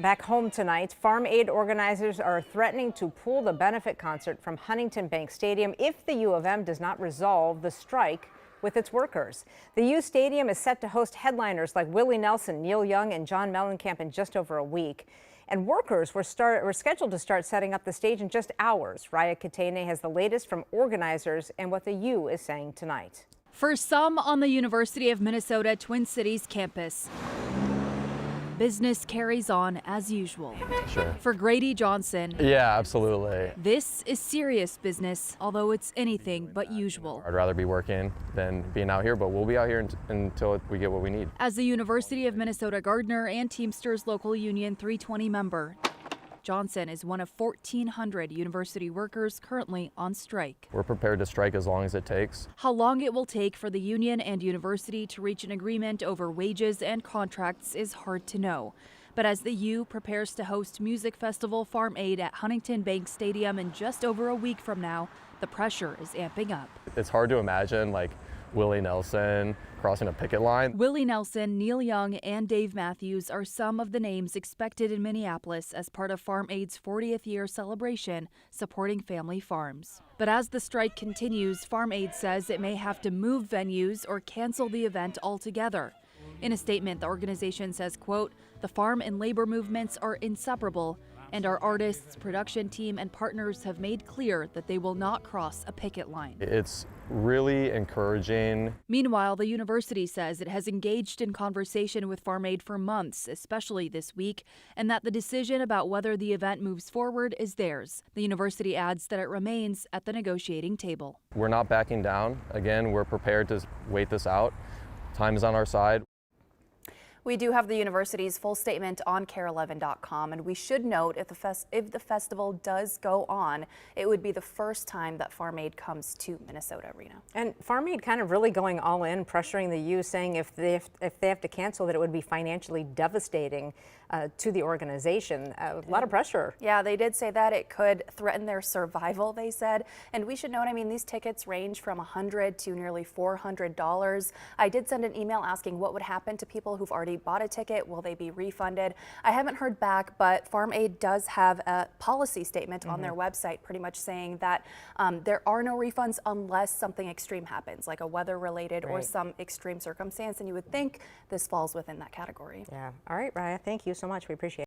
Back home tonight, Farm Aid organizers are threatening to pull the benefit concert from Huntington Bank Stadium if the U of M does not resolve the strike with its workers. The U Stadium is set to host headliners like Willie Nelson, Neil Young, and John Mellencamp in just over a week. And workers were scheduled to start setting up the stage in just hours. Raya Katene has the latest from organizers and what the U is saying tonight. For some on the University of Minnesota Twin Cities campus, business carries on as usual. Sure. For Grady Johnson, Yeah, absolutely. this is serious business, although it's anything but usual. I'd rather be working than being out here, but we'll be out here until we get what we need. As the University of Minnesota Gardener and Teamsters Local Union 320 member, Johnson is one of 1,400 university workers currently on strike. We're prepared to strike as long as it takes. How long it will take for the union and university to reach an agreement over wages and contracts is hard to know. But as the U prepares to host Music Festival Farm Aid at Huntington Bank Stadium in just over a week from now, the pressure is amping up. It's hard to imagine like Willie Nelson crossing a picket line. Willie Nelson, Neil Young, and Dave Matthews are some of the names expected in Minneapolis as part of Farm Aid's 40th year celebration supporting family farms. But as the strike continues, Farm Aid says it may have to move venues or cancel the event altogether. In a statement, the organization says, quote, "The farm and labor movements are inseparable, and our artists, production team, and partners have made clear that they will not cross a picket line." It's really encouraging. Meanwhile, the university says it has engaged in conversation with Farm Aid for months, especially this week, and that the decision about whether the event moves forward is theirs. The university adds that it remains at the negotiating table. We're not backing down. Again, we're prepared to wait this out. Time is on our side. We do have the university's full statement on KARE11.com, and we should note if the festival does go on, it would be the first time that Farm Aid comes to Minnesota Arena. And Farm Aid kind of really going all in, pressuring the U, saying if they have to cancel, that it would be financially devastating to the organization. A lot of pressure. Yeah, they did say that it could threaten their survival, they said. And we should note, I mean, these tickets range from $100 to nearly $400. I did send an email asking what would happen to people who've already bought a ticket. Will they be refunded? I haven't heard back, but Farm Aid does have a policy statement on their website pretty much saying that there are no refunds unless something extreme happens, like a weather-related or some extreme circumstance. And you would think this falls within that category. Yeah. All right, Raya, thank you so much. We appreciate it.